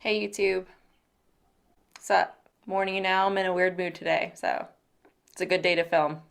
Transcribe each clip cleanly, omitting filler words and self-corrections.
Hey YouTube, what's up? Warning you now, I'm in a weird mood today, so it's a good day to film.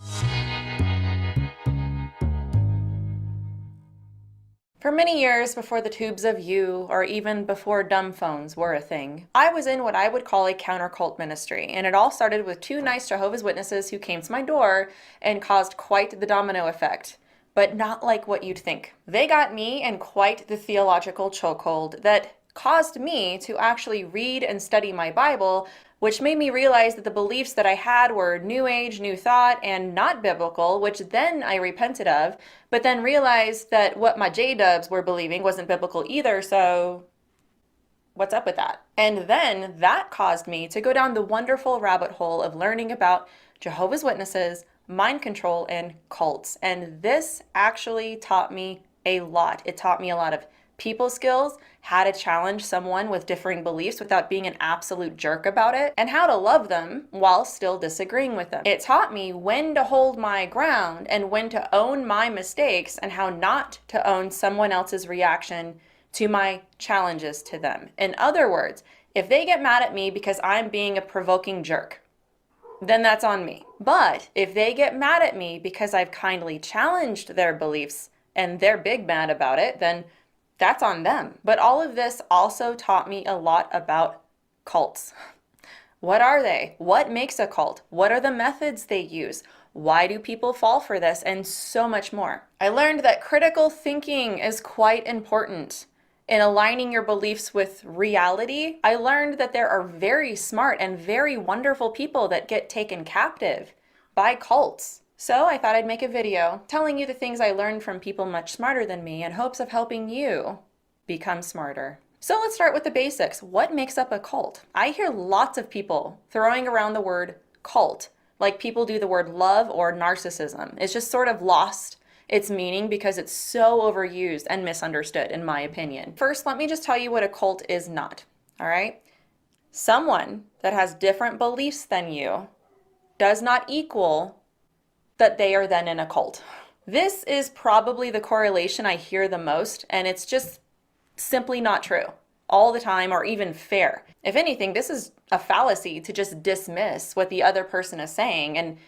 For many years before the tubes of you, or even before dumb phones were a thing, I was in what I would call a counter-cult ministry, and it all started with two nice Jehovah's Witnesses who came to my door and caused quite the domino effect. But not like what you'd think. They got me in quite the theological chokehold that caused me to actually read and study my Bible, which made me realize that the beliefs that I had were New Age, New Thought, and not biblical, which then I repented of, but then realized that what my J-dubs were believing wasn't biblical either, so what's up with that? And then that caused me to go down the wonderful rabbit hole of learning about Jehovah's Witnesses, mind control, and cults. And this actually taught me a lot. It taught me a lot of people skills, how to challenge someone with differing beliefs without being an absolute jerk about it, and how to love them while still disagreeing with them. It taught me when to hold my ground and when to own my mistakes and how not to own someone else's reaction to my challenges to them. In other words, if they get mad at me because I'm being a provoking jerk, then that's on me. But if they get mad at me because I've kindly challenged their beliefs and they're big mad about it, then that's on them. But all of this also taught me a lot about cults. What are they? What makes a cult? What are the methods they use? Why do people fall for this? And so much more. I learned that critical thinking is quite important in aligning your beliefs with reality. I learned that there are very smart and very wonderful people that get taken captive by cults. So I thought I'd make a video telling you the things I learned from people much smarter than me in hopes of helping you become smarter. So let's start with the basics. What makes up a cult? I hear lots of people throwing around the word cult, like people do the word love or narcissism. It's just sort of lost its meaning because it's so overused and misunderstood, in my opinion. First, let me just tell you what a cult is not, all right? Someone that has different beliefs than you does not equal that they are then in a cult. This is probably the correlation I hear the most, and it's just simply not true all the time or even fair. If anything, this is a fallacy to just dismiss what the other person is saying and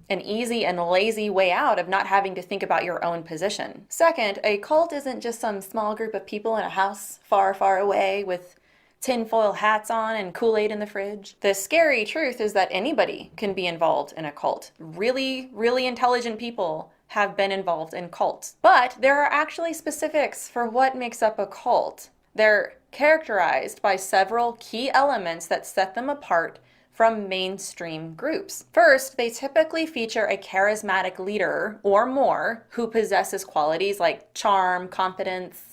an easy and lazy way out of not having to think about your own position. Second, a cult isn't just some small group of people in a house far, far away with tinfoil hats on and Kool-Aid in the fridge. The scary truth is that anybody can be involved in a cult. Really, really intelligent people have been involved in cults. But there are actually specifics for what makes up a cult. They're characterized by several key elements that set them apart from mainstream groups. First, they typically feature a charismatic leader or more who possesses qualities like charm, confidence.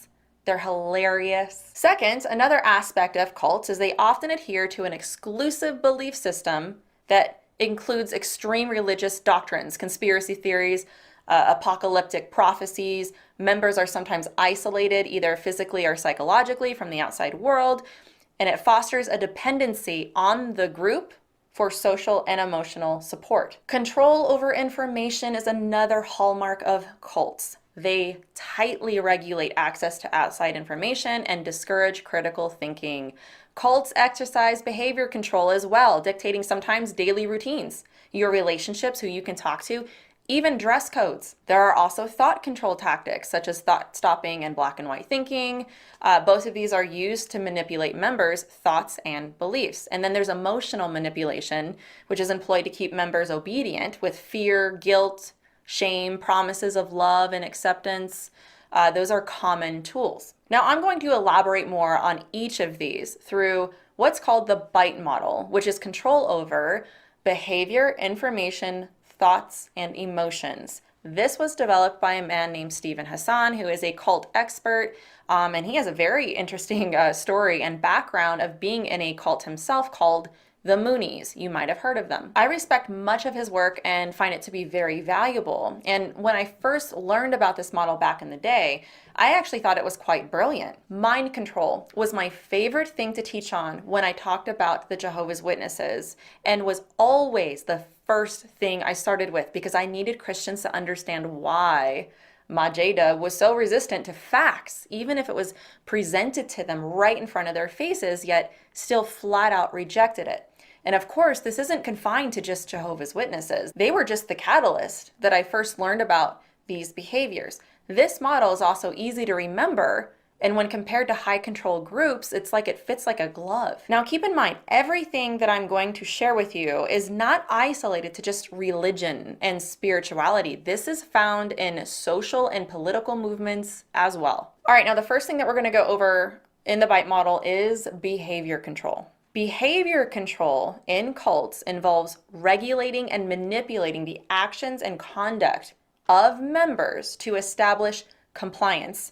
They're hilarious. Second, another aspect of cults is they often adhere to an exclusive belief system that includes extreme religious doctrines, conspiracy theories, apocalyptic prophecies. Members are sometimes isolated either physically or psychologically from the outside world, and it fosters a dependency on the group for social and emotional support. Control over information is another hallmark of cults. They tightly regulate access to outside information and discourage critical thinking. Cults exercise behavior control as well, dictating sometimes daily routines, your relationships, who you can talk to, even dress codes. There are also thought control tactics such as thought stopping and black and white thinking. Both of these are used to manipulate members' thoughts and beliefs. And then there's emotional manipulation, which is employed to keep members obedient with fear, guilt, shame, promises of love and acceptance. Those are common tools. Now I'm going to elaborate more on each of these through what's called the BITE model, which is control over behavior, information, thoughts, and emotions. This was developed by a man named Stephen Hassan, who is a cult expert, and he has a very interesting story and background of being in a cult himself called the Moonies. You might have heard of them. I respect much of his work and find it to be very valuable. And when I first learned about this model back in the day, I actually thought it was quite brilliant. Mind control was my favorite thing to teach on when I talked about the Jehovah's Witnesses, and was always the first thing I started with because I needed Christians to understand why Majeda was so resistant to facts, even if it was presented to them right in front of their faces, yet still flat out rejected it. And of course, this isn't confined to just Jehovah's Witnesses. They were just the catalyst that I first learned about these behaviors. This model is also easy to remember, and when compared to high control groups, it's like it fits like a glove. Now keep in mind, everything that I'm going to share with you is not isolated to just religion and spirituality. This is found in social and political movements as well. All right, now the first thing that we're going to go over in the BITE model is behavior control. Behavior control in cults involves regulating and manipulating the actions and conduct of members to establish compliance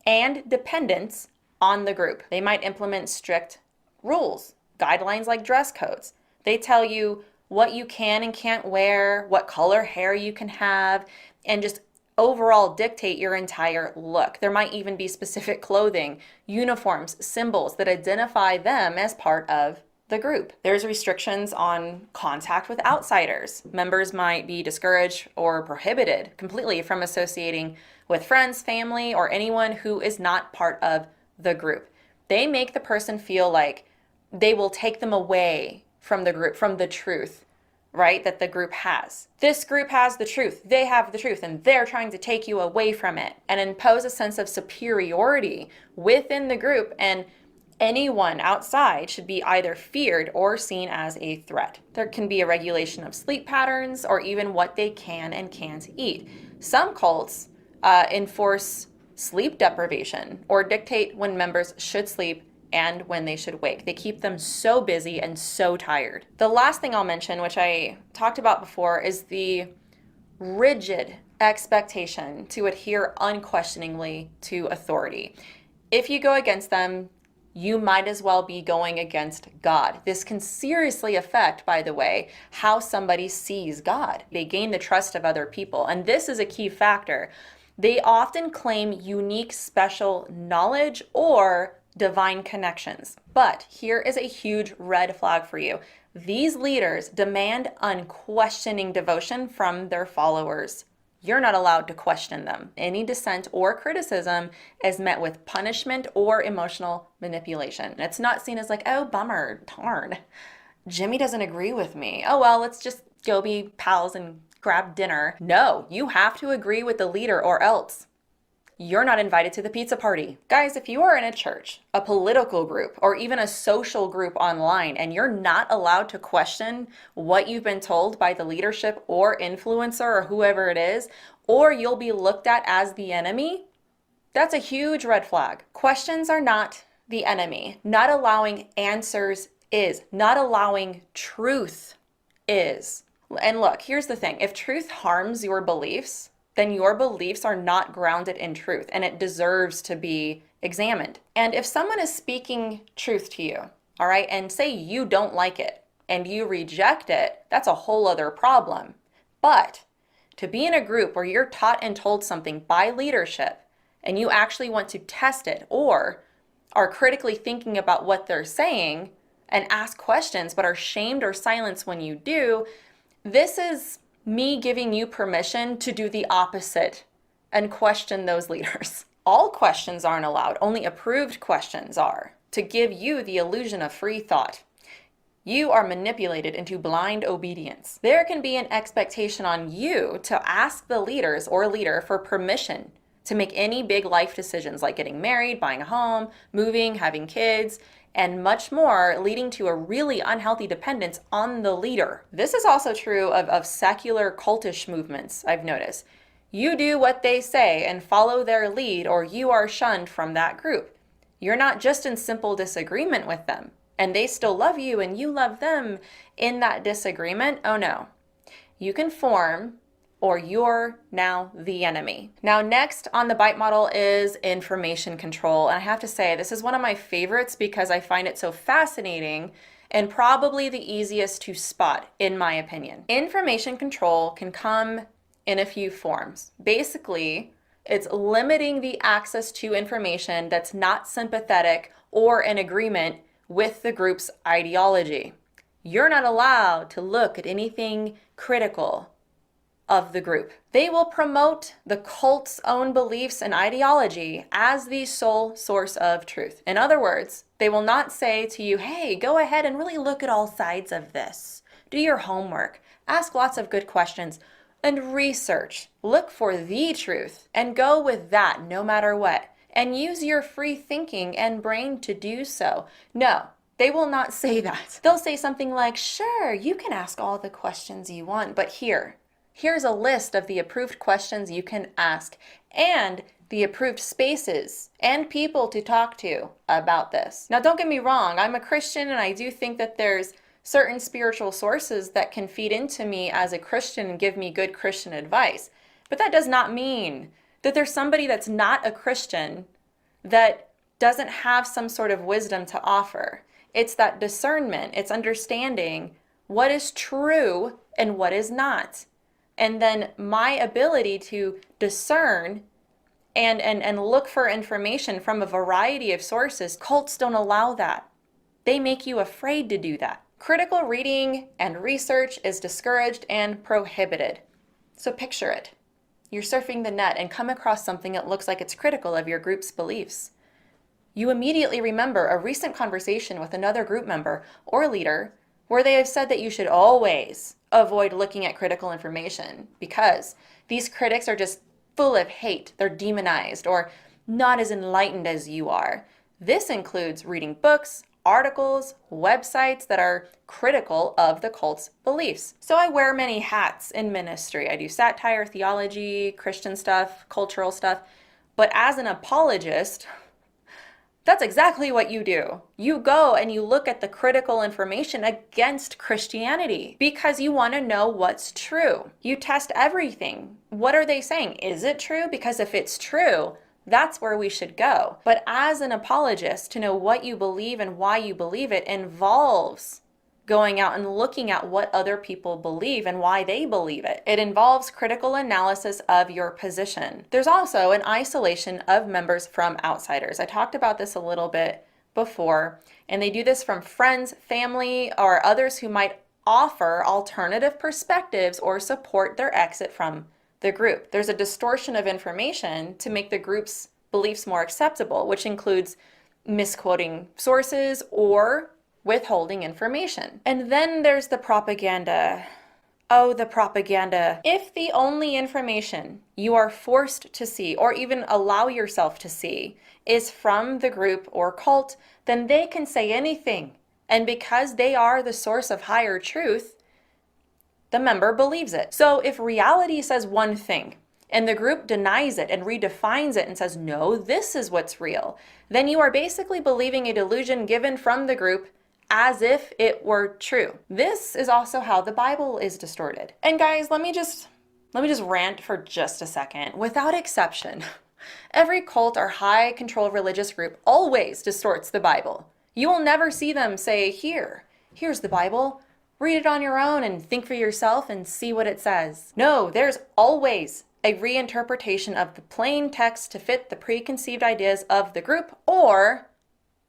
and dependence on the group. They might implement strict rules, guidelines like dress codes. They tell you what you can and can't wear, what color hair you can have, and just overall dictate your entire look. There might even be specific clothing, uniforms, symbols that identify them as part of the group. There's restrictions on contact with outsiders. Members might be discouraged or prohibited completely from associating with friends, family, or anyone who is not part of the group. They make the person feel like they will take them away from the group, from the truth, right, that the group has. This group has the truth, they have the truth, and they're trying to take you away from it and impose a sense of superiority within the group, and anyone outside should be either feared or seen as a threat. There can be a regulation of sleep patterns or even what they can and can't eat. Some cults enforce sleep deprivation or dictate when members should sleep and when they should wake. They keep them so busy and so tired. The last thing I'll mention, which I talked about before, is the rigid expectation to adhere unquestioningly to authority. If you go against them, you might as well be going against God. This can seriously affect, by the way, how somebody sees God. They gain the trust of other people, and this is a key factor. They often claim unique special knowledge or divine connections. But here is a huge red flag for you. These leaders demand unquestioning devotion from their followers. You're not allowed to question them. Any dissent or criticism is met with punishment or emotional manipulation. It's not seen as like, oh, bummer, darn, Jimmy doesn't agree with me. Oh, well, let's just go be pals and grab dinner. No, you have to agree with the leader or else you're not invited to the pizza party. Guys, if you are in a church, a political group, or even a social group online, and you're not allowed to question what you've been told by the leadership or influencer or whoever it is, or you'll be looked at as the enemy, that's a huge red flag. Questions are not the enemy. Not allowing answers is. Not allowing truth is. And look, here's the thing. If truth harms your beliefs, then your beliefs are not grounded in truth, and it deserves to be examined. And if someone is speaking truth to you, all right, and say you don't like it and you reject it, that's a whole other problem. But to be in a group where you're taught and told something by leadership and you actually want to test it or are critically thinking about what they're saying and ask questions but are shamed or silenced when you do, this is me giving you permission to do the opposite and question those leaders. All questions aren't allowed, only approved questions are, to give you the illusion of free thought. You are manipulated into blind obedience. There can be an expectation on you to ask the leaders or leader for permission to make any big life decisions like getting married, buying a home, moving, having kids, and much more, leading to a really unhealthy dependence on the leader. This is also true of secular cultish movements, I've noticed. You do what they say and follow their lead, or you are shunned from that group. You're not just in simple disagreement with them, and they still love you and you love them in that disagreement. Oh no. You conform, or you're now the enemy. Now, next on the BITE model is information control. And I have to say, this is one of my favorites because I find it so fascinating and probably the easiest to spot, in my opinion. Information control can come in a few forms. Basically, it's limiting the access to information that's not sympathetic or in agreement with the group's ideology. You're not allowed to look at anything critical of the group. They will promote the cult's own beliefs and ideology as the sole source of truth. In other words, they will not say to you, hey, go ahead and really look at all sides of this. Do your homework, ask lots of good questions, and research. Look for the truth and go with that no matter what. And use your free thinking and brain to do so. No, they will not say that. They'll say something like, sure, you can ask all the questions you want, but here's a list of the approved questions you can ask and the approved spaces and people to talk to about this. Now, don't get me wrong, I'm a Christian and I do think that there's certain spiritual sources that can feed into me as a Christian and give me good Christian advice. But that does not mean that there's somebody that's not a Christian that doesn't have some sort of wisdom to offer. It's that discernment, it's understanding what is true and what is not. And then my ability to discern and look for information from a variety of sources. Cults don't allow that. They make you afraid to do that. Critical reading and research is discouraged and prohibited. So picture it. You're surfing the net and come across something that looks like it's critical of your group's beliefs. You immediately remember a recent conversation with another group member or leader where they have said that you should always avoid looking at critical information because these critics are just full of hate, they're demonized, or not as enlightened as you are. This includes reading books, articles, websites that are critical of the cult's beliefs. So I wear many hats in ministry. I do satire, theology, Christian stuff, cultural stuff. But as an apologist, that's exactly what you do. You go and you look at the critical information against Christianity because you want to know what's true. You test everything. What are they saying? Is it true? Because if it's true, that's where we should go. But as an apologist, to know what you believe and why you believe it involves going out and looking at what other people believe and why they believe it. It involves critical analysis of your position. There's also an isolation of members from outsiders. I talked about this a little bit before, and they do this from friends, family, or others who might offer alternative perspectives or support their exit from the group. There's a distortion of information to make the group's beliefs more acceptable, which includes misquoting sources or withholding information. And then there's the propaganda. Oh, the propaganda. If the only information you are forced to see or even allow yourself to see is from the group or cult, then they can say anything. And because they are the source of higher truth, the member believes it. So if reality says one thing and the group denies it and redefines it and says, no, this is what's real, then you are basically believing a delusion given from the group as if it were true. This is also how the Bible is distorted. And guys, let me just rant for just a second. Without exception, every cult or high control religious group always distorts the Bible. You will never see them say, here's the Bible. Read it on your own and think for yourself and see what it says. No, there's always a reinterpretation of the plain text to fit the preconceived ideas of the group, or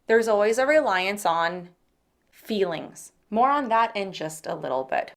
there's always a reliance on feelings. More on that in just a little bit.